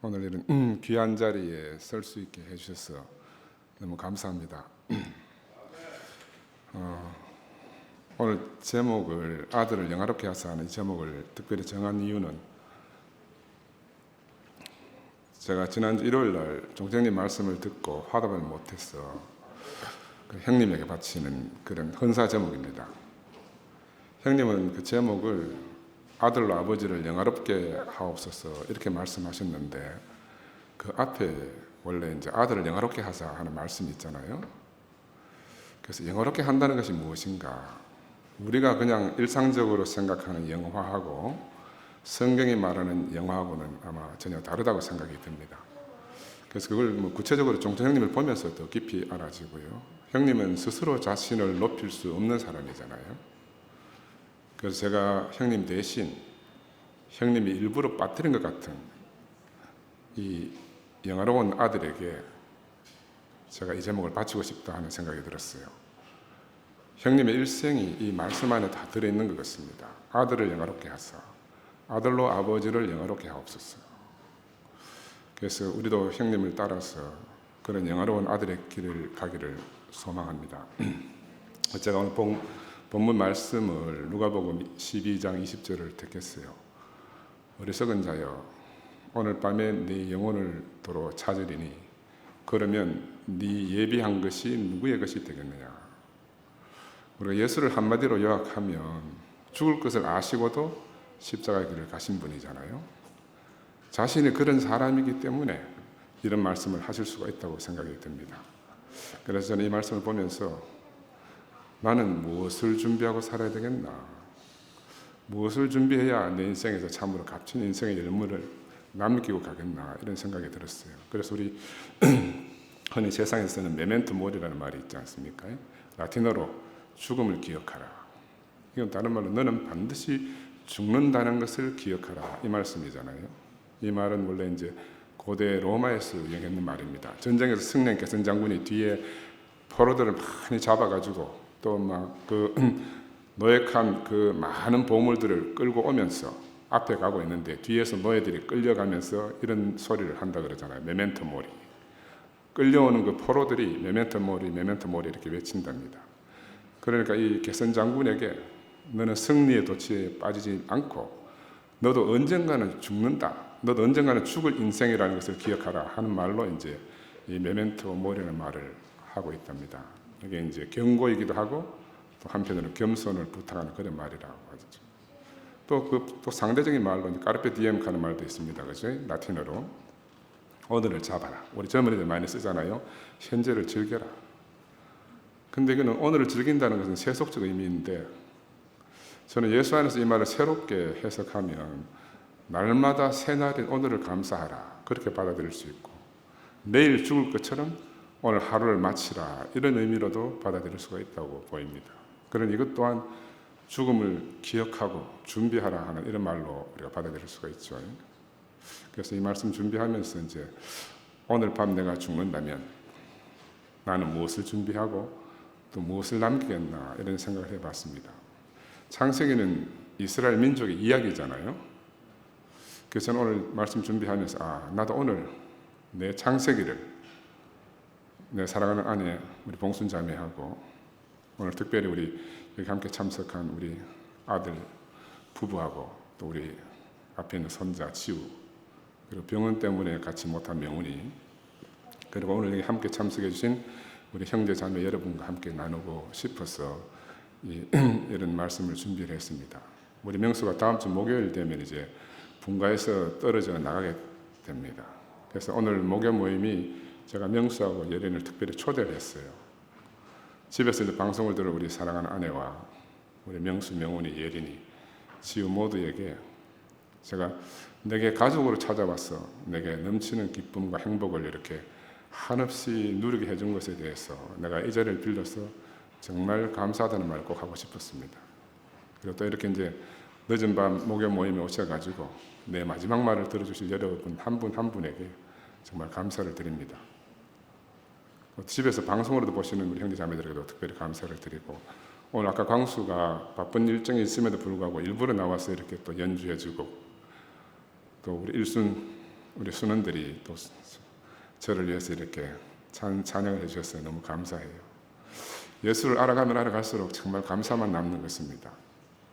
오늘 이런 귀한 자리에 설 수 있게 해주셔서 너무 감사합니다. 오늘 제목을 아들을 영화롭게 하사 하는 제목을 특별히 정한 이유는 제가 지난주 일요일 날 종장님 말씀을 듣고 화답을 못해서 그 형님에게 바치는 그런 헌사 제목입니다. 형님은 그 제목을 아들로 아버지를 영화롭게 하옵소서 이렇게 말씀하셨는데 그 앞에 원래 이제 아들을 영화롭게 하사 하는 말씀이 있잖아요. 그래서 영화롭게 한다는 것이 무엇인가? 우리가 그냥 일상적으로 생각하는 영화하고 성경이 말하는 영화하고는 아마 전혀 다르다고 생각이 듭니다. 그래서 그걸 구체적으로 종천 형님을 보면서 더 깊이 알아지고요. 형님은 스스로 자신을 높일 수 없는 사람이잖아요. 그래서 제가 형님 대신 형님이 일부러 빠뜨린 것 같은 이 영화로운 아들에게 제가 이 제목을 바치고 싶다 하는 생각이 들었어요. 형님의 일생이 이 말씀 안에 다 들어있는 것 같습니다. 아들을 영화롭게 하사 아들로 아버지를 영화롭게 하옵소서. 그래서 우리도 형님을 따라서 그런 영화로운 아들의 길을 가기를 소망합니다. 제가 오늘 본문 말씀을 누가복음 12장 20절을 택했어요. 어리석은 자여 오늘 밤에 네 영혼을 도로 찾으리니 그러면 네 예비한 것이 누구의 것이 되겠느냐. 우리가 예수를 한마디로 요약하면 죽을 것을 아시고도 십자가의 길을 가신 분이잖아요. 자신이 그런 사람이기 때문에 이런 말씀을 하실 수가 있다고 생각이 듭니다. 그래서 저는 이 말씀을 보면서 나는 무엇을 준비하고 살아야 되겠나? 무엇을 준비해야 내 인생에서 참으로 값진 인생의 열매를 남기고 가겠나? 이런 생각이 들었어요. 그래서 우리 흔히 세상에서는 메멘토 모리라는 말이 있지 않습니까? 라틴어로 죽음을 기억하라. 이건 다른 말로 너는 반드시 죽는다는 것을 기억하라. 이 말씀이잖아요. 이 말은 원래 이제 고대 로마에서 유행했는 말입니다. 전쟁에서 승리한 개선 장군이 뒤에 포로들을 많이 잡아가지고 또 막 그 노획한 그 많은 보물들을 끌고 오면서 앞에 가고 있는데 뒤에서 노예들이 끌려가면서 이런 소리를 한다 그러잖아요. 메멘토 모리. 끌려오는 그 포로들이 메멘토 모리, 메멘토 모리 이렇게 외친답니다. 그러니까 이 개선 장군에게 너는 승리의 도취에 빠지지 않고 너도 언젠가는 죽는다. 너도 언젠가는 죽을 인생이라는 것을 기억하라 하는 말로 이제 이 메멘토 모리라는 말을 하고 있답니다. 이게 이제 경고이기도 하고 또 한편으로 겸손을 부탁하는 그런 말이라고 하죠. 또 상대적인 말로 까르페 디엠 하는 말도 있습니다. 그죠? 라틴어로 오늘을 잡아라. 우리 젊은이들 많이 쓰잖아요. 현재를 즐겨라. 근데 이거는 오늘을 즐긴다는 것은 세속적 의미인데 저는 예수 안에서 이 말을 새롭게 해석하면 날마다 새날인 오늘을 감사하라. 그렇게 받아들일 수 있고 내일 죽을 것처럼 오늘 하루를 마치라. 이런 의미로도 받아들일 수가 있다고 보입니다. 그런 이것 또한 죽음을 기억하고 준비하라 하는 이런 말로 우리가 받아들일 수가 있죠. 그래서 이 말씀 준비하면서 이제 오늘 밤 내가 죽는다면 나는 무엇을 준비하고 또 무엇을 남기겠나 이런 생각을 해봤습니다. 창세기는 이스라엘 민족의 이야기잖아요. 그래서 저는 오늘 말씀 준비하면서 나도 오늘 내 창세기를 내 사랑하는 아내 우리 봉순 자매하고 오늘 특별히 우리 여기 함께 참석한 우리 아들 부부하고 또 우리 앞에 있는 손자 지우 그리고 병원 때문에 같이 못한 명훈이 그리고 오늘 여기 함께 참석해 주신 우리 형제 자매 여러분과 함께 나누고 싶어서 이런 말씀을 준비를 했습니다. 우리 명수가 다음 주 목요일 되면 이제 분가에서 떨어져 나가게 됩니다. 그래서 오늘 목요 모임이 제가 명수하고 예린을 특별히 초대를 했어요. 집에서 이제 방송을 들을 우리 사랑하는 아내와 우리 명수, 명훈이, 예린이, 지우 모두에게 제가 내게 가족으로 찾아와서 내게 넘치는 기쁨과 행복을 이렇게 한없이 누리게 해준 것에 대해서 내가 이 자리를 빌려서 정말 감사하다는 말을 꼭 하고 싶었습니다. 그리고 또 이렇게 이제 늦은 밤 목요 모임에 오셔가지고 내 마지막 말을 들어주실 여러분 한 분 한 분에게 정말 감사를 드립니다. 집에서 방송으로도 보시는 우리 형제 자매들에게도 특별히 감사를 드리고 오늘 아까 광수가 바쁜 일정이 있음에도 불구하고 일부러 나와서 이렇게 또 연주해주고 또 우리 일순 우리 순원들이 또 저를 위해서 이렇게 찬양을 해주셨어요. 너무 감사해요. 예수를 알아가면 알아갈수록 정말 감사만 남는 것입니다.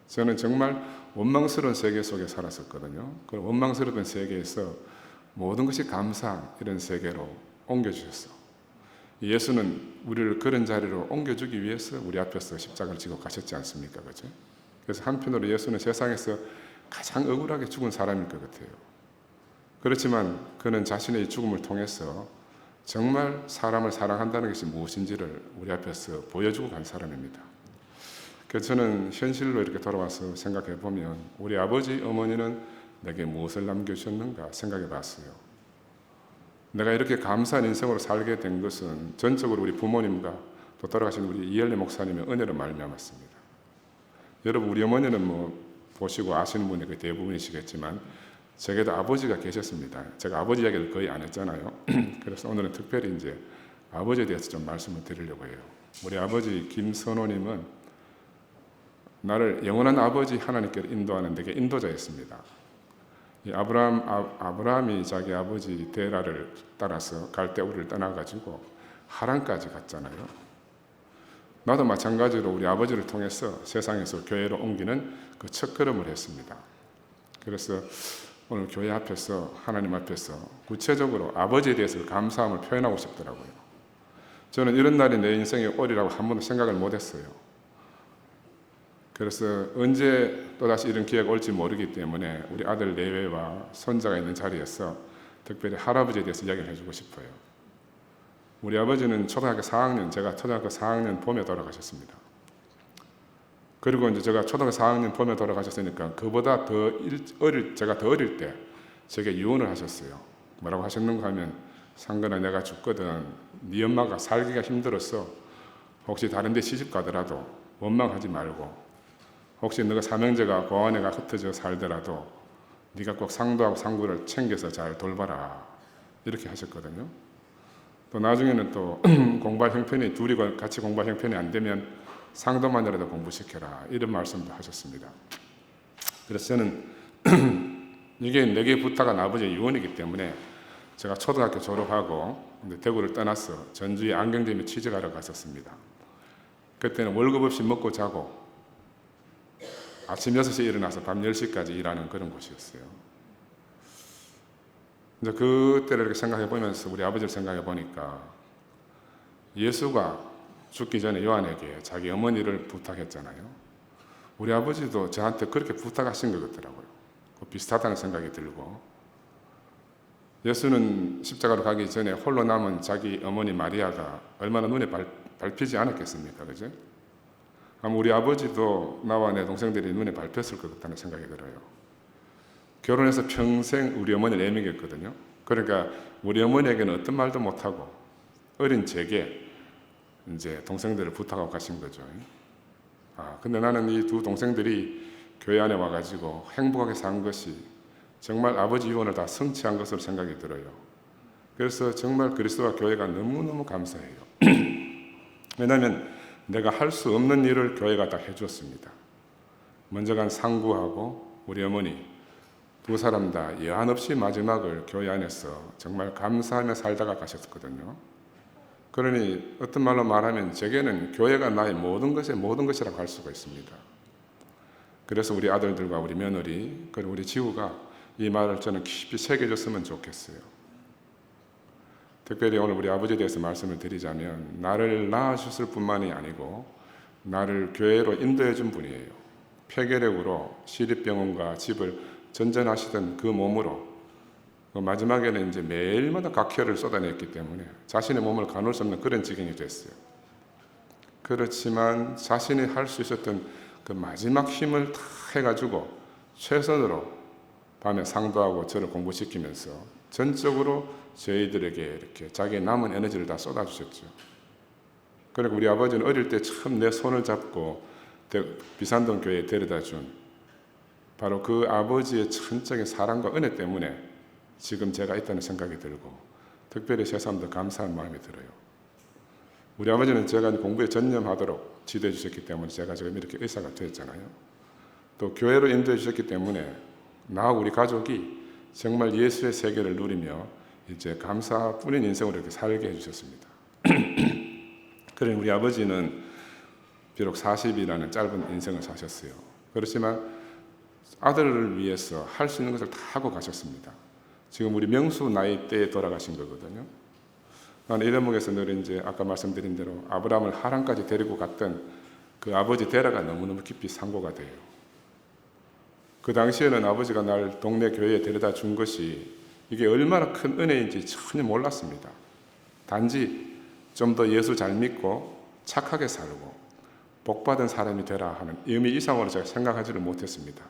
저는 정말 원망스러운 세계 속에 살았었거든요. 그 원망스러운 세계에서 모든 것이 감사 이런 세계로 옮겨주셨어. 예수는 우리를 그런 자리로 옮겨주기 위해서 우리 앞에서 십자가를 지고 가셨지 않습니까? 그죠? 그래서 한편으로 예수는 세상에서 가장 억울하게 죽은 사람일 것 같아요. 그렇지만 그는 자신의 죽음을 통해서 정말 사람을 사랑한다는 것이 무엇인지를 우리 앞에서 보여주고 간 사람입니다. 그래서 저는 현실로 이렇게 돌아와서 생각해 보면 우리 아버지, 어머니는 내게 무엇을 남겨주셨는가 생각해 봤어요. 내가 이렇게 감사한 인생으로 살게 된 것은 전적으로 우리 부모님과 또 돌아가신 우리 이엘리 목사님의 은혜로 말미암았습니다. 여러분, 우리 어머니는 보시고 아시는 분이 거의 대부분이시겠지만 제게도 아버지가 계셨습니다. 제가 아버지 이야기를 거의 안 했잖아요. 그래서 오늘은 특별히 이제 아버지에 대해서 좀 말씀을 드리려고 해요. 우리 아버지 김선호님은 나를 영원한 아버지 하나님께로 인도하는 되게 인도자였습니다. 이 아브라함이 자기 아버지 데라를 따라서 갈대우리를 떠나가지고 하란까지 갔잖아요. 나도 마찬가지로 우리 아버지를 통해서 세상에서 교회로 옮기는 그 첫걸음을 했습니다. 그래서 오늘 교회 앞에서 하나님 앞에서 구체적으로 아버지에 대해서 감사함을 표현하고 싶더라고요. 저는 이런 날이 내 인생에 오리라고 한 번도 생각을 못했어요. 그래서 언제 또다시 이런 기회가 올지 모르기 때문에 우리 아들 내외와 손자가 있는 자리에서 특별히 할아버지에 대해서 이야기를 해주고 싶어요. 우리 아버지는 초등학교 4학년, 제가 초등학교 4학년 봄에 돌아가셨습니다. 그리고 이제 제가 초등학교 4학년 봄에 돌아가셨으니까 그보다 제가 더 어릴 때 제게 유언을 하셨어요. 뭐라고 하셨는가 하면, 상근아, 내가 죽거든 네 엄마가 살기가 힘들어서 혹시 다른 데 시집 가더라도 원망하지 말고, 혹시 너가 삼형제가 고아원에 흩어져 살더라도 네가 꼭 상도하고 상구를 챙겨서 잘 돌봐라, 이렇게 하셨거든요. 또 나중에는 또 공부할 형편이, 둘이 같이 공부할 형편이 안 되면 상도만이라도 공부시켜라, 이런 말씀도 하셨습니다. 그래서 저는 이게 내게 부탁한 아버지의 유언이기 때문에 제가 초등학교 졸업하고 대구를 떠나서 전주의 안경점에 취직하러 갔었습니다. 그때는 월급 없이 먹고 자고 아침 6시에 일어나서 밤 10시까지 일하는 그런 곳이었어요. 이제 그때를 이렇게 생각해 보면서 우리 아버지를 생각해 보니까 예수가 죽기 전에 요한에게 자기 어머니를 부탁했잖아요. 우리 아버지도 저한테 그렇게 부탁하신 것 같더라고요. 비슷하다는 생각이 들고, 예수는 십자가로 가기 전에 홀로 남은 자기 어머니 마리아가 얼마나 눈에 밟히지 않았겠습니까? 그죠? 아마 우리 아버지도 나와 내 동생들이 눈에 밟혔을 것 같다는 생각이 들어요. 결혼해서 평생 우리 어머니를 애먹였거든요. 그러니까 우리 어머니에게는 어떤 말도 못하고 어린 제게 이제 동생들을 부탁하고 가신 거죠. 근데 나는 이 두 동생들이 교회 안에 와가지고 행복하게 산 것이 정말 아버지 유언을 다 성취한 것으로 생각이 들어요. 그래서 정말 그리스도와 교회가 너무너무 감사해요. 왜냐하면 내가 할 수 없는 일을 교회가 다 해줬습니다. 먼저 간 상구하고 우리 어머니 두 사람 다 여한 없이 마지막을 교회 안에서 정말 감사하며 살다가 가셨거든요. 그러니 어떤 말로 말하면 제게는 교회가 나의 모든 것이라고 할 수가 있습니다. 그래서 우리 아들들과 우리 며느리 그리고 우리 지우가 이 말을 저는 깊이 새겨줬으면 좋겠어요. 특별히 오늘 우리 아버지에 대해서 말씀을 드리자면, 나를 낳아주실 뿐만이 아니고 나를 교회로 인도해 준 분이에요. 폐결핵으로 시립병원과 집을 전전하시던 그 몸으로 마지막에는 이제 매일마다 각혈을 쏟아냈기 때문에 자신의 몸을 가눌 수 없는 그런 지경이 됐어요. 그렇지만 자신이 할 수 있었던 그 마지막 힘을 다 해가지고 최선으로 밤에 상도하고 저를 공부시키면서 전적으로 저희들에게 이렇게 자기의 남은 에너지를 다 쏟아주셨죠. 그리고 우리 아버지는 어릴 때 처음 내 손을 잡고 비산동 교회에 데려다 준 바로 그 아버지의 천적인 사랑과 은혜 때문에 지금 제가 있다는 생각이 들고, 특별히 새삼 더 감사한 마음이 들어요. 우리 아버지는 제가 공부에 전념하도록 지도해 주셨기 때문에 제가 지금 이렇게 의사가 되었잖아요. 또 교회로 인도해 주셨기 때문에 나하고 우리 가족이 정말 예수의 세계를 누리며 이제 감사뿐인 인생으로 이렇게 살게 해주셨습니다. 그러니 우리 아버지는 비록 40이라는 짧은 인생을 사셨어요. 그렇지만 아들을 위해서 할 수 있는 것을 다 하고 가셨습니다. 지금 우리 명수 나이 때에 돌아가신 거거든요. 나는 이 대목에서 늘 이제 아까 말씀드린 대로 아브라함을 하란까지 데리고 갔던 그 아버지 데라가 너무너무 깊이 상고가 돼요. 그 당시에는 아버지가 날 동네 교회에 데려다 준 것이 이게 얼마나 큰 은혜인지 전혀 몰랐습니다. 단지 좀 더 예수 잘 믿고 착하게 살고 복받은 사람이 되라 하는 의미 이상으로 제가 생각하지를 못했습니다.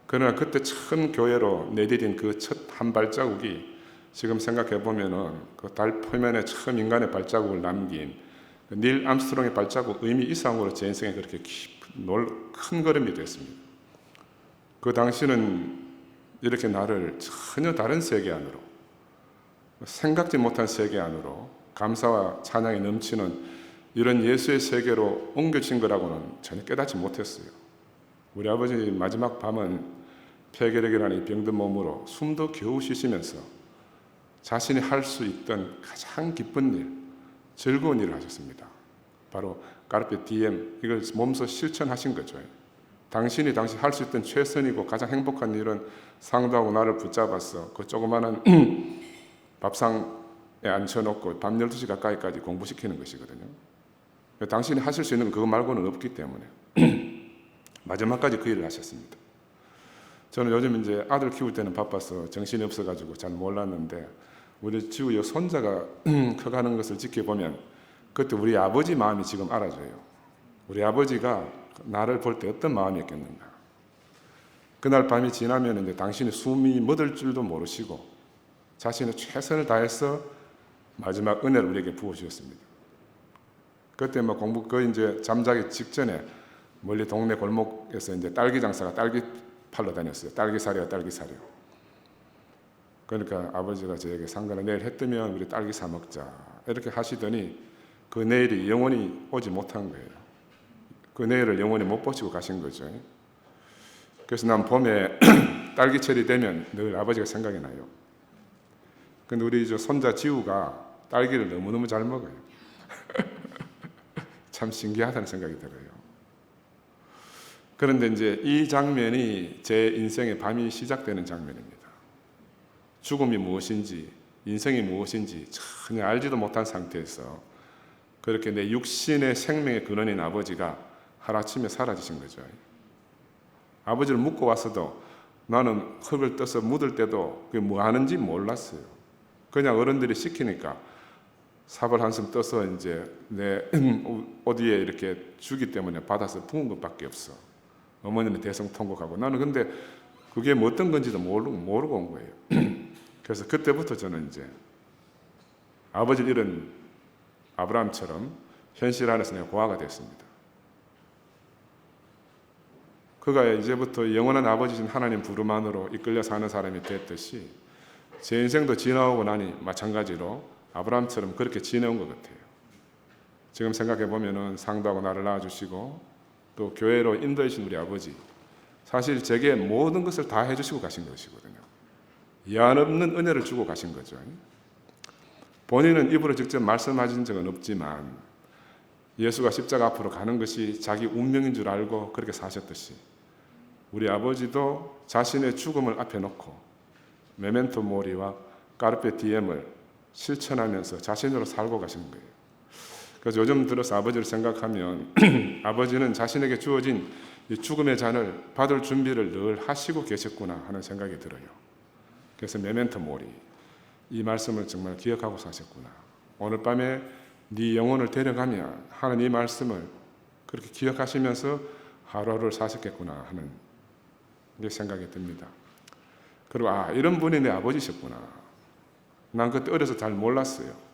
그러나 그때 처음 교회로 내디딘 그 첫 한 발자국이 지금 생각해 보면은 그 달 표면에 처음 인간의 발자국을 남긴 닐 암스트롱의 발자국 의미 이상으로 제 인생에 그렇게 큰 걸음이 됐습니다. 그 당시는 이렇게 나를 전혀 다른 세계 안으로, 생각지 못한 세계 안으로 감사와 찬양이 넘치는 이런 예수의 세계로 옮겨진 거라고는 전혀 깨닫지 못했어요. 우리 아버지 마지막 밤은 폐결핵이라는 병든 몸으로 숨도 겨우 쉬시면서 자신이 할 수 있던 가장 기쁜 일, 즐거운 일을 하셨습니다. 바로 까르페 디엠, 이걸 몸소 실천하신 거죠. 당신이 당시 할 수 있던 최선이고 가장 행복한 일은 상도하고 나를 붙잡아서 그 조그마한 밥상에 앉혀놓고 밤 12시 가까이까지 공부시키는 것이거든요. 당신이 하실 수 있는 그거 말고는 없기 때문에 마지막까지 그 일을 하셨습니다. 저는 요즘 이제 아들 키울 때는 바빠서 정신이 없어가지고 잘 몰랐는데 우리 지우 손자가 커가는 것을 지켜보면 그때 우리 아버지 마음이 지금 알아져요. 우리 아버지가 나를 볼 때 어떤 마음이었겠는가. 그날 밤이 지나면 이제 당신이 숨이 멎을 줄도 모르시고 자신의 최선을 다해서 마지막 은혜를 우리에게 부어주셨습니다. 그때 뭐 공부 이제 잠자기 직전에 멀리 동네 골목에서 이제 딸기 장사가 딸기 팔러 다녔어요. 딸기사리와 딸기사리요. 그러니까 아버지가 저에게 상관을 내일 해 뜨면 우리 딸기 사 먹자 이렇게 하시더니 그 내일이 영원히 오지 못한 거예요. 그 내일을 영원히 못 보시고 가신 거죠. 그래서 난 봄에 딸기철이 되면 늘 아버지가 생각이 나요. 근데 우리 저 손자 지우가 딸기를 너무너무 잘 먹어요. 참 신기하다는 생각이 들어요. 그런데 이제 이 장면이 제 인생의 밤이 시작되는 장면입니다. 죽음이 무엇인지, 인생이 무엇인지 전혀 알지도 못한 상태에서 그렇게 내 육신의 생명의 근원인 아버지가 하루아침에 사라지신 거죠. 아버지를 묻고 와서도 나는 흙을 떠서 묻을 때도 그게 뭐 하는지 몰랐어요. 그냥 어른들이 시키니까 삽을 한숨 떠서 이제 내 옷 위에 이렇게 주기 때문에 받아서 부은 것밖에 없어. 어머니는 대성통곡하고 나는 근데 그게 뭐 어떤 건지도 모르고 온 거예요. 그래서 그때부터 저는 이제 아버지를 잃은 아브라함처럼 현실 안에서 내가 고아가 됐습니다. 그가 이제부터 영원한 아버지신 하나님 부름 안으로 이끌려 사는 사람이 됐듯이 제 인생도 지나오고 나니 마찬가지로 아브라함처럼 그렇게 지내온 것 같아요. 지금 생각해 보면은 상도하고 나를 낳아주시고 또 교회로 인도해주신 우리 아버지, 사실 제게 모든 것을 다 해주시고 가신 것이거든요. 한없는 은혜를 주고 가신 거죠. 본인은 입으로 직접 말씀하신 적은 없지만 예수가 십자가 앞으로 가는 것이 자기 운명인 줄 알고 그렇게 사셨듯이 우리 아버지도 자신의 죽음을 앞에 놓고 메멘토 모리와 까르페 디엠을 실천하면서 자신으로 살고 가신 거예요. 그래서 요즘 들어서 아버지를 생각하면 아버지는 자신에게 주어진 이 죽음의 잔을 받을 준비를 늘 하시고 계셨구나 하는 생각이 들어요. 그래서 메멘토 모리, 이 말씀을 정말 기억하고 사셨구나. 오늘 밤에 네 영혼을 데려가면 하는 이 말씀을 그렇게 기억하시면서 하루하루를 사셨겠구나 하는 게 생각이 듭니다. 그리고 이런 분이 내 아버지셨구나. 난 그때 어려서 잘 몰랐어요.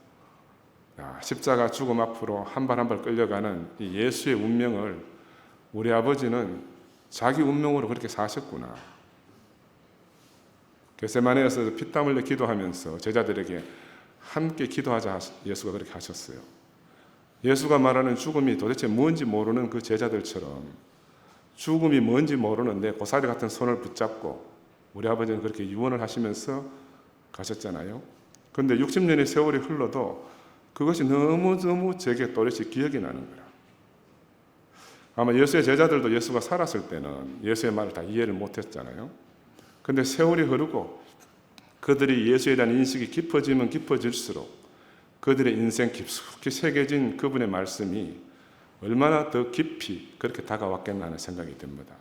십자가 죽음 앞으로 한 발 한 발 끌려가는 이 예수의 운명을 우리 아버지는 자기 운명으로 그렇게 사셨구나. 겟세마네에서 피땀 흘려 기도하면서 제자들에게 함께 기도하자 예수가 그렇게 하셨어요. 예수가 말하는 죽음이 도대체 뭔지 모르는 그 제자들처럼 죽음이 뭔지 모르는 내 고사리 같은 손을 붙잡고 우리 아버지는 그렇게 유언을 하시면서 가셨잖아요. 그런데 60년의 세월이 흘러도 그것이 너무너무 제게 또렷이 기억이 나는 거라. 아마 예수의 제자들도 예수가 살았을 때는 예수의 말을 다 이해를 못했잖아요. 그런데 세월이 흐르고 그들이 예수에 대한 인식이 깊어지면 깊어질수록 그들의 인생 깊숙이 새겨진 그분의 말씀이 얼마나 더 깊이 그렇게 다가왔겠나 하는 생각이 듭니다.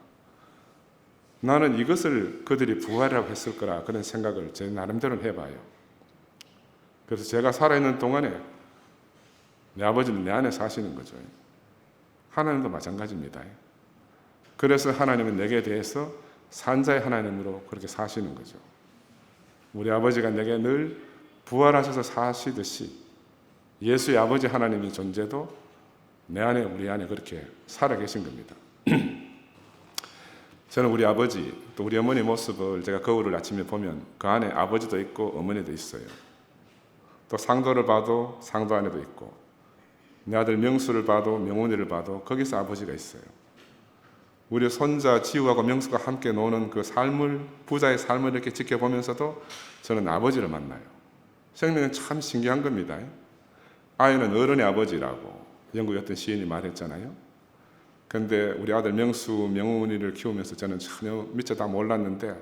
나는 이것을 그들이 부활이라고 했을 거라 그런 생각을 제 나름대로 해봐요. 그래서 제가 살아있는 동안에 내 아버지는 내 안에 사시는 거죠. 하나님도 마찬가지입니다. 그래서 하나님은 내게 대해서 산자의 하나님으로 그렇게 사시는 거죠. 우리 아버지가 내게 늘 부활하셔서 사시듯이 예수의 아버지 하나님의 존재도 내 안에 우리 안에 그렇게 살아계신 겁니다. 저는 우리 아버지 또 우리 어머니 모습을 제가 거울을 아침에 보면 그 안에 아버지도 있고 어머니도 있어요. 또 상도를 봐도 상도 안에도 있고 내 아들 명수를 봐도 명훈이를 봐도 거기서 아버지가 있어요. 우리 손자 지우하고 명수가 함께 노는 그 삶을 부자의 삶을 이렇게 지켜보면서도 저는 아버지를 만나요. 생명은 참 신기한 겁니다. 아이는 어른의 아버지라고 영국의 어떤 시인이 말했잖아요. 그런데 우리 아들 명수, 명훈이를 키우면서 저는 전혀 미처 다 몰랐는데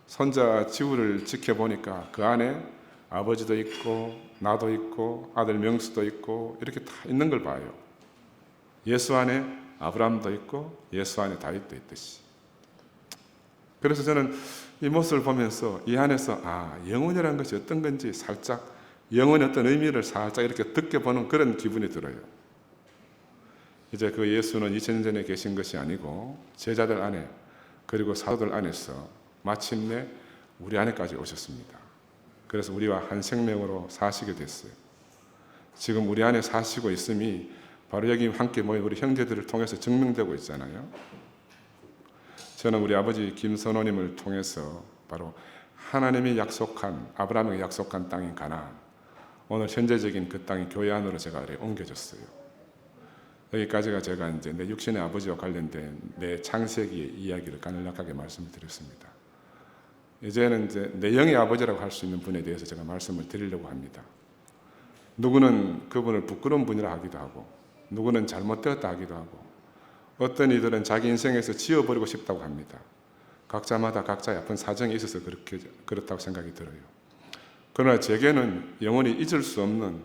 손자 지우를 지켜보니까 그 안에 아버지도 있고 나도 있고 아들 명수도 있고 이렇게 다 있는 걸 봐요. 예수 안에 아브라함도 있고 예수 안에 다윗도 있듯이. 그래서 저는 이 모습을 보면서 이 안에서 영혼이라는 것이 어떤 건지 살짝 영혼의 어떤 의미를 살짝 이렇게 느껴보는 그런 기분이 들어요. 이제 그 예수는 2000년 전에 계신 것이 아니고 제자들 안에 그리고 사도들 안에서 마침내 우리 안에까지 오셨습니다. 그래서 우리와 한 생명으로 사시게 됐어요. 지금 우리 안에 사시고 있음이 바로 여기 함께 모인 우리 형제들을 통해서 증명되고 있잖아요. 저는 우리 아버지 김선호님을 통해서 바로 하나님이 약속한 아브라함에게 약속한 땅인 가나안, 오늘 현재적인 그 땅이 교회 안으로 제가 옮겨졌어요. 여기까지가 제가 이제 내 육신의 아버지와 관련된 내 창세기의 이야기를 간략하게 말씀을 드렸습니다. 이제는 이제 내 영의 아버지라고 할 수 있는 분에 대해서 제가 말씀을 드리려고 합니다. 누구는 그분을 부끄러운 분이라 하기도 하고, 누구는 잘못되었다 하기도 하고, 어떤 이들은 자기 인생에서 지워버리고 싶다고 합니다. 각자마다 각자의 아픈 사정이 있어서 그렇다고 생각이 들어요. 그러나 제게는 영원히 잊을 수 없는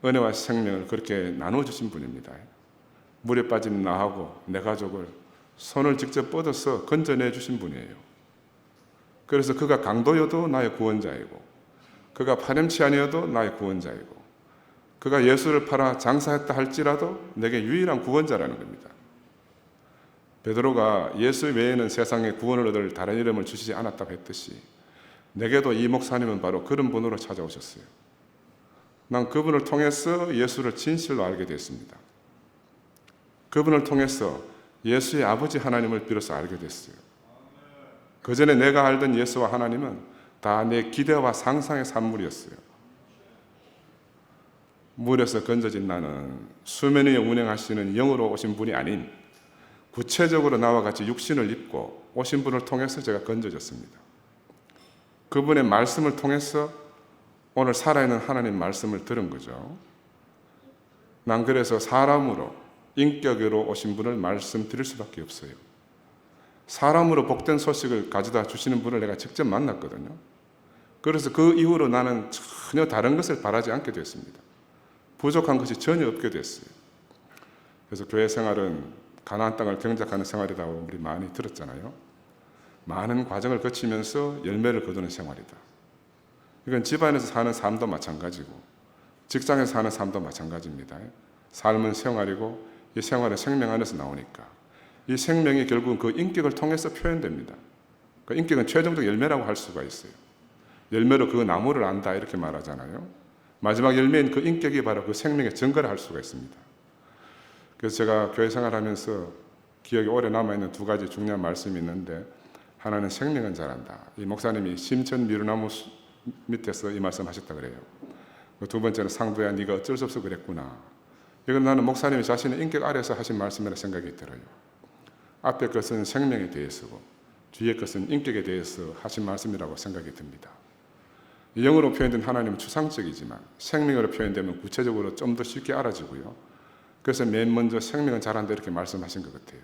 은혜와 생명을 그렇게 나눠주신 분입니다. 물에 빠진 나하고 내 가족을 손을 직접 뻗어서 건져내 주신 분이에요. 그래서 그가 강도여도 나의 구원자이고, 그가 파렴치 아니어도 나의 구원자이고, 그가 예수를 팔아 장사했다 할지라도 내게 유일한 구원자라는 겁니다. 베드로가 예수 외에는 세상에 구원을 얻을 다른 이름을 주시지 않았다고 했듯이 내게도 이 목사님은 바로 그런 분으로 찾아오셨어요. 난 그분을 통해서 예수를 진실로 알게 됐습니다. 그분을 통해서 예수의 아버지 하나님을 비로소 알게 됐어요. 그 전에 내가 알던 예수와 하나님은 다 내 기대와 상상의 산물이었어요. 물에서 건져진 나는 수면 위에 운행하시는 영으로 오신 분이 아닌 구체적으로 나와 같이 육신을 입고 오신 분을 통해서 제가 건져졌습니다. 그분의 말씀을 통해서 오늘 살아있는 하나님 말씀을 들은 거죠. 난 그래서 사람으로 인격으로 오신 분을 말씀드릴 수밖에 없어요. 사람으로 복된 소식을 가져다 주시는 분을 내가 직접 만났거든요. 그래서 그 이후로 나는 전혀 다른 것을 바라지 않게 됐습니다. 부족한 것이 전혀 없게 됐어요. 그래서 교회 생활은 가나안 땅을 경작하는 생활이라고 우리 많이 들었잖아요. 많은 과정을 거치면서 열매를 거두는 생활이다. 이건 집안에서 사는 삶도 마찬가지고 직장에서 사는 삶도 마찬가지입니다. 삶은 생활이고 이 생활은 생명 안에서 나오니까 이 생명이 결국은 그 인격을 통해서 표현됩니다. 그 인격은 최종적 열매라고 할 수가 있어요. 열매로 그 나무를 안다 이렇게 말하잖아요. 마지막 열매인 그 인격이 바로 그 생명의 증거를 할 수가 있습니다. 그래서 제가 교회 생활하면서 기억에 오래 남아있는 두 가지 중요한 말씀이 있는데, 하나는 생명은 자란다. 이 목사님이 심천 미루나무 밑에서 이 말씀 하셨다 그래요. 두 번째는 상도야 네가 어쩔 수 없어 그랬구나. 이건 나는 목사님이 자신의 인격 아래서 하신 말씀이라 생각이 들어요. 앞에 것은 생명에 대해서고 뒤에 것은 인격에 대해서 하신 말씀이라고 생각이 듭니다. 영어로 표현된 하나님은 추상적이지만 생명으로 표현되면 구체적으로 좀 더 쉽게 알아지고요. 그래서 맨 먼저 생명은 자란다 이렇게 말씀하신 것 같아요.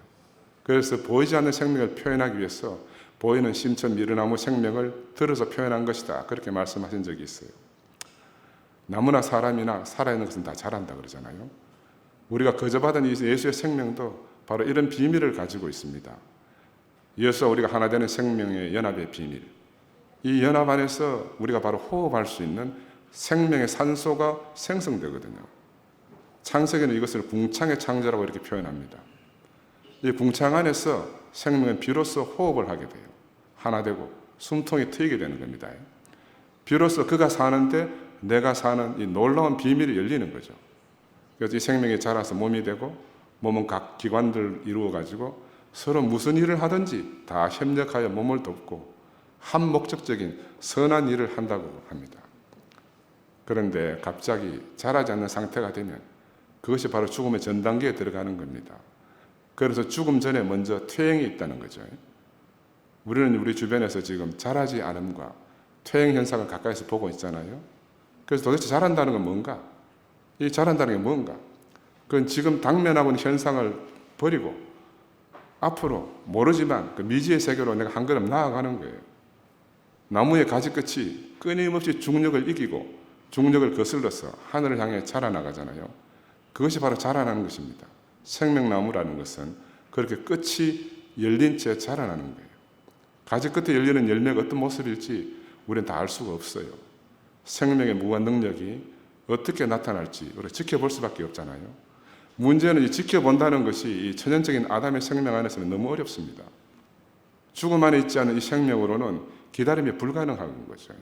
그래서 보이지 않는 생명을 표현하기 위해서 보이는 심처 미르나무 생명을 들어서 표현한 것이다. 그렇게 말씀하신 적이 있어요. 나무나 사람이나 살아있는 것은 다 자란다 그러잖아요. 우리가 거저받은 예수의 생명도 바로 이런 비밀을 가지고 있습니다. 예수와 우리가 하나 되는 생명의 연합의 비밀. 이 연합 안에서 우리가 바로 호흡할 수 있는 생명의 산소가 생성되거든요. 창세기는 이것을 궁창의 창조라고 이렇게 표현합니다. 이 궁창 안에서 생명은 비로소 호흡을 하게 돼요. 하나 되고 숨통이 트이게 되는 겁니다. 비로소 그가 사는데 내가 사는 이 놀라운 비밀이 열리는 거죠. 그래서 이 생명이 자라서 몸이 되고 몸은 각 기관들을 이루어가지고 서로 무슨 일을 하든지 다 협력하여 몸을 돕고 한 목적적인 선한 일을 한다고 합니다. 그런데 갑자기 자라지 않는 상태가 되면 그것이 바로 죽음의 전 단계에 들어가는 겁니다. 그래서 죽음 전에 먼저 퇴행이 있다는 거죠. 우리는 우리 주변에서 지금 자라지 않음과 퇴행 현상을 가까이서 보고 있잖아요. 그래서 도대체 자란다는 건 뭔가? 이 자란다는 게 뭔가? 그건 지금 당면하고 있는 현상을 버리고 앞으로 모르지만 그 미지의 세계로 내가 한 걸음 나아가는 거예요. 나무의 가지 끝이 끊임없이 중력을 이기고 중력을 거슬러서 하늘을 향해 자라나가잖아요. 그것이 바로 자라나는 것입니다. 생명나무라는 것은 그렇게 끝이 열린 채 자라나는 거예요. 가지 끝에 열리는 열매가 어떤 모습일지 우리는 다 알 수가 없어요. 생명의 무한 능력이 어떻게 나타날지 우리가 지켜볼 수밖에 없잖아요. 문제는 이 지켜본다는 것이 이 천연적인 아담의 생명 안에서는 너무 어렵습니다. 죽음 안에 있지 않은 이 생명으로는 기다림이 불가능한 거죠.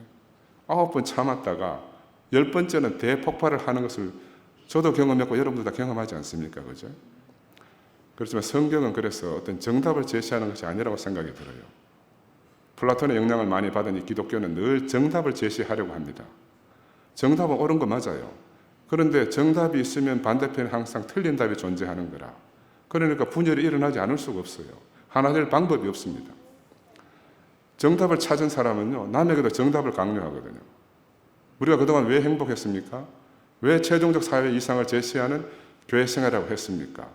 9번 참았다가 10번째는 대폭발을 하는 것을 저도 경험했고 여러분도 다 경험하지 않습니까? 그죠? 그렇지만 성경은 그래서 어떤 정답을 제시하는 것이 아니라고 생각이 들어요. 플라톤의 영향을 많이 받은 이 기독교는 늘 정답을 제시하려고 합니다. 정답은 옳은 거 맞아요. 그런데 정답이 있으면 반대편에 항상 틀린 답이 존재하는 거라. 그러니까 분열이 일어나지 않을 수가 없어요. 하나 될 방법이 없습니다. 정답을 찾은 사람은요, 남에게도 정답을 강요하거든요. 우리가 그동안 왜 행복했습니까? 왜 최종적 사회 이상을 제시하는 교회 생활이라고 했습니까?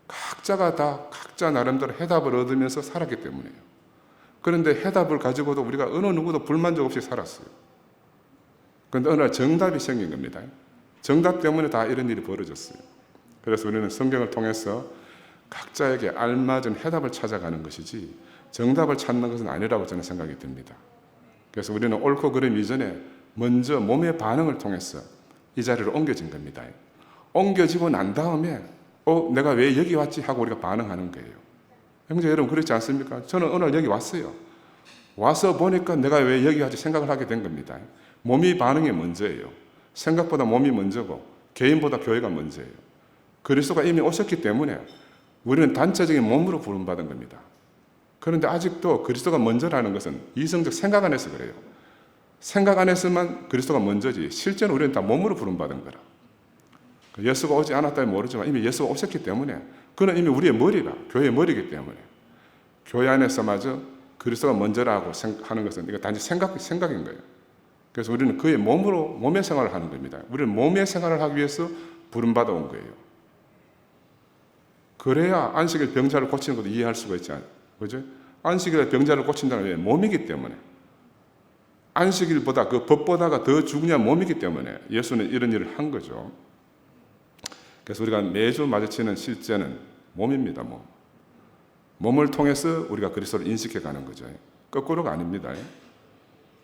각자가 다 각자 나름대로 해답을 얻으면서 살았기 때문이에요. 그런데 해답을 가지고도 우리가 어느 누구도 불만족 없이 살았어요. 그런데 어느 날 정답이 생긴 겁니다. 정답 때문에 다 이런 일이 벌어졌어요. 그래서 우리는 성경을 통해서 각자에게 알맞은 해답을 찾아가는 것이지 정답을 찾는 것은 아니라고 저는 생각이 듭니다. 그래서 우리는 옳고 그름 이전에 먼저 몸의 반응을 통해서 이 자리로 옮겨진 겁니다. 옮겨지고 난 다음에 내가 왜 여기 왔지 하고 우리가 반응하는 거예요. 형제 여러분 그렇지 않습니까? 저는 오늘 여기 왔어요. 와서 보니까 내가 왜 여기 왔지 생각을 하게 된 겁니다. 몸이 반응이 먼저예요. 생각보다 몸이 먼저고 개인보다 교회가 먼저예요. 그리스도가 이미 오셨기 때문에 우리는 단체적인 몸으로 부름받은 겁니다. 그런데 아직도 그리스도가 먼저라는 것은 이성적 생각 안에서 그래요. 생각 안에서만 그리스도가 먼저지 실제는 우리는 다 몸으로 부름받은 거라. 예수가 오지 않았다면 모르지만 이미 예수가 오셨기 때문에 그는 이미 우리의 머리라, 교회의 머리이기 때문에 교회 안에서마저 그리스도가 먼저라고 하는 것은 이거 단지 생각인 거예요. 그래서 우리는 그의 몸의 생활을 하는 겁니다. 우리는 몸의 생활을 하기 위해서 부름받아 온 거예요. 그래야 안식일 병자를 고치는 것도 이해할 수가 있지 않아요. 그죠? 안식일에 병자를 고친다는 게 몸이기 때문에 안식일보다 그 법보다가 더 중요한 몸이기 때문에 예수는 이런 일을 한 거죠. 그래서 우리가 매주 마주치는 실제는 몸입니다. 몸을 통해서 우리가 그리스도를 인식해 가는 거죠. 거꾸로가 아닙니다.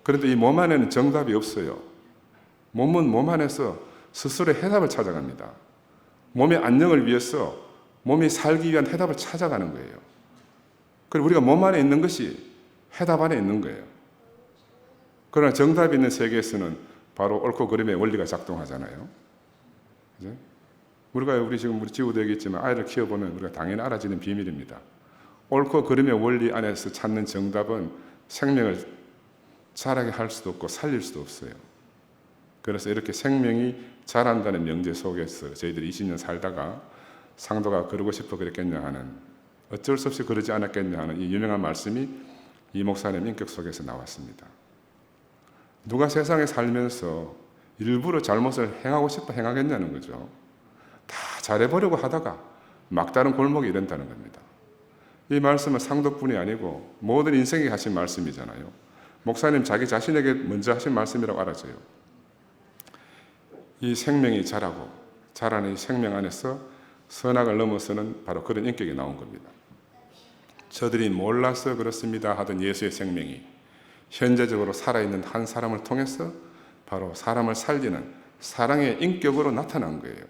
그런데 이 몸 안에는 정답이 없어요. 몸은 몸 안에서 스스로의 해답을 찾아갑니다. 몸의 안녕을 위해서 몸이 살기 위한 해답을 찾아가는 거예요. 그리고 우리가 몸 안에 있는 것이 해답 안에 있는 거예요. 그러나 정답이 있는 세계에서는 바로 옳고 그름의 원리가 작동하잖아요. 그죠? 우리 지금 우리 지우도 얘기했지만 아이를 키워보면 우리가 당연히 알아지는 비밀입니다. 옳고 그름의 원리 안에서 찾는 정답은 생명을 자라게 할 수도 없고 살릴 수도 없어요. 그래서 이렇게 생명이 자란다는 명제 속에서 저희들이 20년 살다가 상도가 그러고 싶어 그랬겠냐 하는 어쩔 수 없이 그러지 않았겠냐 하는 이 유명한 말씀이 이 목사님 인격 속에서 나왔습니다. 누가 세상에 살면서 일부러 잘못을 행하고 싶어 행하겠냐는 거죠. 다 잘해보려고 하다가 막다른 골목에 이른다는 겁니다. 이 말씀은 상독뿐이 아니고 모든 인생이 하신 말씀이잖아요. 목사님 자기 자신에게 먼저 하신 말씀이라고 알아져요. 이 생명이 자라고 자라는 이 생명 안에서 선악을 넘어서는 바로 그런 인격이 나온 겁니다. 저들이 몰라서 그렇습니다 하던 예수의 생명이 현재적으로 살아있는 한 사람을 통해서 바로 사람을 살리는 사랑의 인격으로 나타난 거예요.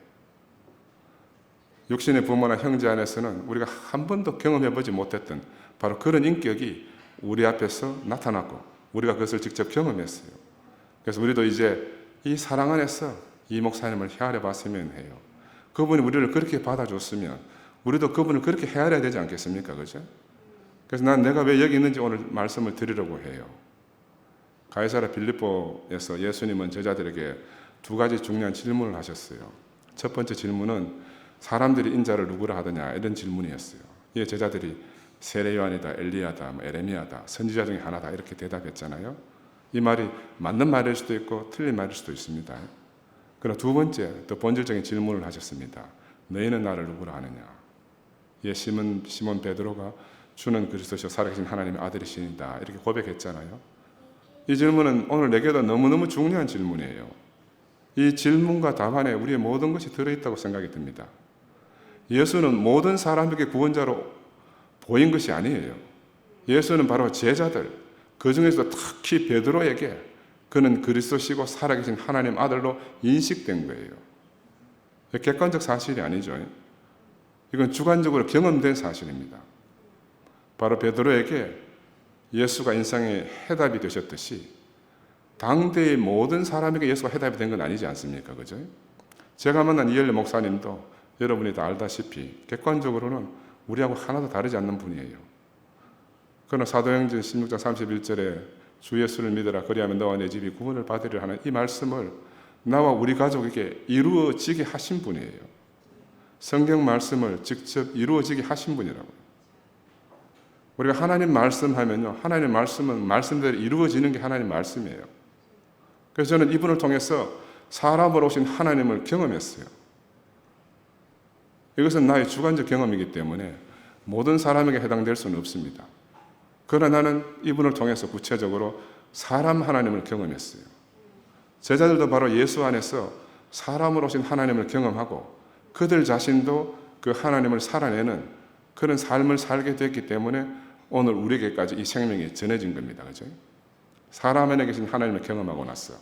육신의 부모나 형제 안에서는 우리가 한 번도 경험해보지 못했던 바로 그런 인격이 우리 앞에서 나타났고 우리가 그것을 직접 경험했어요. 그래서 우리도 이제 이 사랑 안에서 이 목사님을 헤아려 봤으면 해요. 그분이 우리를 그렇게 받아줬으면 우리도 그분을 그렇게 헤아려야 되지 않겠습니까? 그죠? 그래서 난 내가 왜 여기 있는지 오늘 말씀을 드리려고 해요. 가이사랴 빌립보에서 예수님은 제자들에게 두 가지 중요한 질문을 하셨어요. 첫 번째 질문은 사람들이 인자를 누구라 하더냐 이런 질문이었어요. 이 제자들이 세례 요한이다, 엘리야다, 에레미야다, 선지자 중에 하나다 이렇게 대답했잖아요. 이 말이 맞는 말일 수도 있고 틀린 말일 수도 있습니다. 그러나 두 번째 더 본질적인 질문을 하셨습니다. 너희는 나를 누구라 하느냐? 시몬 베드로가 주는 그리스도시요 살아계신 하나님의 아들이시니다 이렇게 고백했잖아요. 이 질문은 오늘 내게도 너무너무 중요한 질문이에요. 이 질문과 답안에 우리의 모든 것이 들어있다고 생각이 듭니다. 예수는 모든 사람에게 구원자로 보인 것이 아니에요. 예수는 바로 제자들, 그 중에서도 특히 베드로에게 그는 그리스도시고 살아계신 하나님 아들로 인식된 거예요. 객관적 사실이 아니죠. 이건 주관적으로 경험된 사실입니다. 바로 베드로에게 예수가 인생의 해답이 되셨듯이 당대의 모든 사람에게 예수가 해답이 된 건 아니지 않습니까? 그죠? 제가 만난 이엘리 목사님도 여러분이 다 알다시피 객관적으로는 우리하고 하나도 다르지 않는 분이에요. 그러나 사도행전 16장 31절에 주 예수를 믿으라 그리하면 너와 내 집이 구원을 받으리라 하는 이 말씀을 나와 우리 가족에게 이루어지게 하신 분이에요. 성경 말씀을 직접 이루어지게 하신 분이라고요. 우리가 하나님 말씀하면요, 하나님 말씀은 말씀대로 이루어지는 게 하나님 말씀이에요. 그래서 저는 이분을 통해서 사람으로 오신 하나님을 경험했어요. 이것은 나의 주관적 경험이기 때문에 모든 사람에게 해당될 수는 없습니다. 그러나 나는 이분을 통해서 구체적으로 사람 하나님을 경험했어요. 제자들도 바로 예수 안에서 사람으로 오신 하나님을 경험하고 그들 자신도 그 하나님을 살아내는 그런 삶을 살게 됐기 때문에 오늘 우리에게까지 이 생명이 전해진 겁니다. 그죠? 사람 안에 계신 하나님을 경험하고 났어.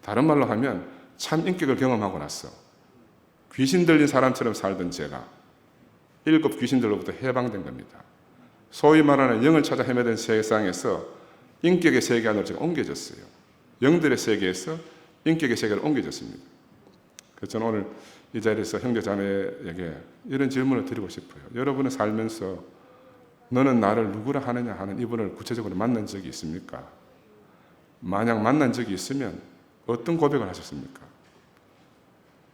다른 말로 하면 참 인격을 경험하고 났어. 귀신 들린 사람처럼 살던 제가 7 귀신들로부터 해방된 겁니다. 소위 말하는 영을 찾아 헤매던 세상에서 인격의 세계 안으로 제가 옮겨졌어요. 영들의 세계에서 인격의 세계로 옮겨졌습니다. 그래서 저는 오늘 이 자리에서 형제 자매에게 이런 질문을 드리고 싶어요. 여러분은 살면서 너는 나를 누구라 하느냐 하는 이분을 구체적으로 만난 적이 있습니까? 만약 만난 적이 있으면 어떤 고백을 하셨습니까?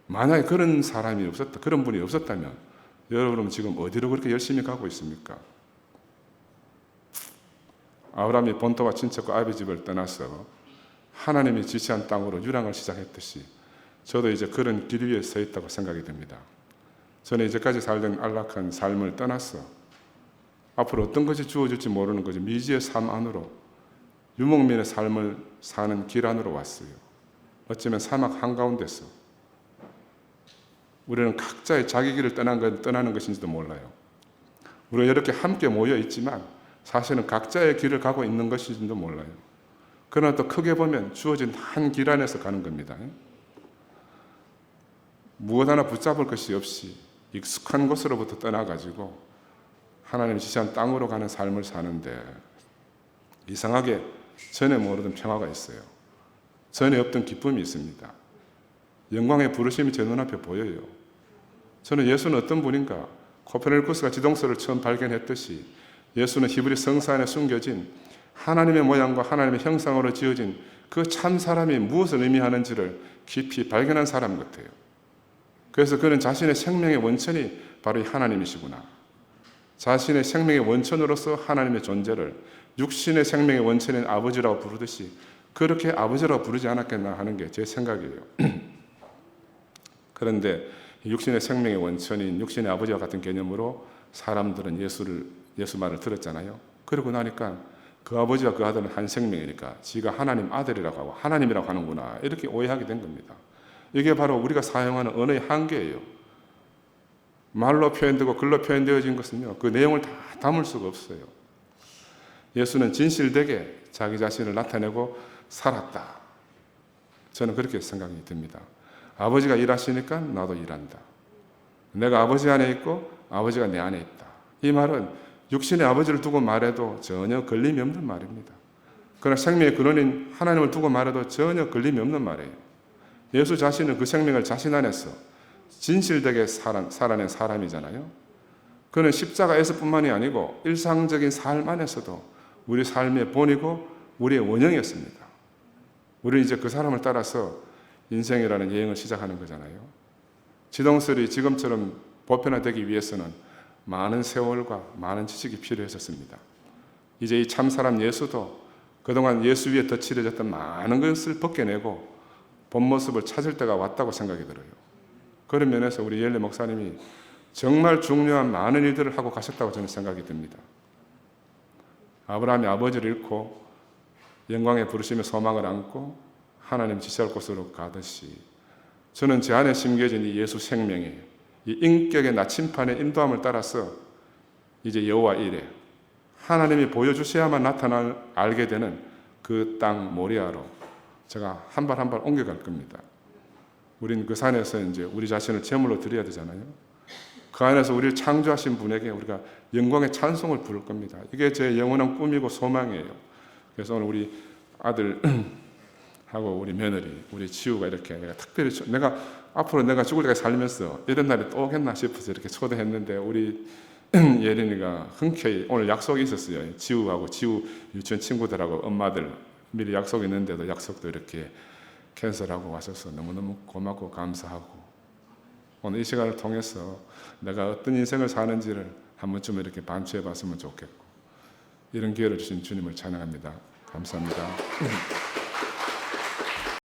만약에 그런 사람이 없었다, 그런 분이 없었다면 여러분은 지금 어디로 그렇게 열심히 가고 있습니까? 아브라함이 본토와 친척과 아비 집을 떠나서 하나님이 지시한 땅으로 유랑을 시작했듯이 저도 이제 그런 길 위에 서 있다고 생각이 듭니다. 저는 이제까지 살던 안락한 삶을 떠나서 앞으로 어떤 것이 주어질지 모르는 거죠. 미지의 삶 안으로 유목민의 삶을 사는 길 안으로 왔어요. 어쩌면 사막 한가운데서 우리는 각자의 자기 길을 떠나는 것인지도 몰라요. 우리가 이렇게 함께 모여 있지만 사실은 각자의 길을 가고 있는 것인지도 몰라요. 그러나 또 크게 보면 주어진 한 길 안에서 가는 겁니다. 무엇 하나 붙잡을 것이 없이 익숙한 곳으로부터 떠나가지고 하나님 지시한 땅으로 가는 삶을 사는데 이상하게 전에 모르던 평화가 있어요. 전에 없던 기쁨이 있습니다. 영광의 부르심이 제 눈앞에 보여요. 저는 예수는 어떤 분인가? 코페르니쿠스가 지동서를 처음 발견했듯이 예수는 히브리 성서 안에 숨겨진 하나님의 모양과 하나님의 형상으로 지어진 그 참 사람이 무엇을 의미하는지를 깊이 발견한 사람 같아요. 그래서 그는 자신의 생명의 원천이 바로 이 하나님이시구나. 자신의 생명의 원천으로서 하나님의 존재를 육신의 생명의 원천인 아버지라고 부르듯이 그렇게 아버지라고 부르지 않았겠나 하는 게 제 생각이에요. 그런데 육신의 생명의 원천인 육신의 아버지와 같은 개념으로 사람들은 예수 말을 들었잖아요. 그러고 나니까 그 아버지와 그 아들은 한 생명이니까 지가 하나님 아들이라고 하고 하나님이라고 하는구나 이렇게 오해하게 된 겁니다. 이게 바로 우리가 사용하는 언어의 한계예요. 말로 표현되고 글로 표현되어진 것은요, 그 내용을 다 담을 수가 없어요. 예수는 진실되게 자기 자신을 나타내고 살았다. 저는 그렇게 생각이 듭니다. 아버지가 일하시니까 나도 일한다. 내가 아버지 안에 있고 아버지가 내 안에 있다. 이 말은 육신의 아버지를 두고 말해도 전혀 걸림이 없는 말입니다. 그러나 생명의 근원인 하나님을 두고 말해도 전혀 걸림이 없는 말이에요. 예수 자신은 그 생명을 자신 안에서 진실되게 살아낸 사람이잖아요. 그는 십자가에서뿐만이 아니고 일상적인 삶 안에서도 우리 삶의 본이고 우리의 원형이었습니다. 우리는 이제 그 사람을 따라서 인생이라는 여행을 시작하는 거잖아요. 지동설이 지금처럼 보편화되기 위해서는 많은 세월과 많은 지식이 필요했었습니다. 이제 이 참사람 예수도 그동안 예수 위에 덧칠해졌던 많은 것을 벗겨내고 본 모습을 찾을 때가 왔다고 생각이 들어요. 그런 면에서 우리 예일래 목사님이 정말 중요한 많은 일들을 하고 가셨다고 저는 생각이 듭니다. 아브라함이 아버지를 잃고 영광의 부르심의 소망을 안고 하나님 지시할 곳으로 가듯이 저는 제 안에 심겨진 이 예수 생명의 이 인격의 나침판의 인도함을 따라서 이제 여호와 이레 하나님이 보여주셔야만 알게 되는 그 땅 모리아로 제가 한 발 한 발 옮겨갈 겁니다. 우린 그 산에서 이제 우리 자신을 제물로 드려야 되잖아요. 그 안에서 우리를 창조하신 분에게 우리가 영광의 찬송을 부를 겁니다. 이게 제 영원한 꿈이고 소망이에요. 그래서 오늘 우리 아들 하고 우리 며느리, 우리 지우가 이렇게 내가 특별히 앞으로 내가 죽을 때까지 살면서 이런 날이 또 오겠나 싶어서 이렇게 초대했는데 우리 예린이가 흔쾌히 오늘 약속이 있었어요. 지우하고 지우 유치원 친구들하고 엄마들 미리 약속이 있는데도 약속도 이렇게 캔슬하고 와셔서 너무너무 고맙고 감사하고 오늘 이 시간을 통해서 내가 어떤 인생을 사는지를 한 번쯤 이렇게 반추해 봤으면 좋겠고 이런 기회를 주신 주님을 찬양합니다. 감사합니다.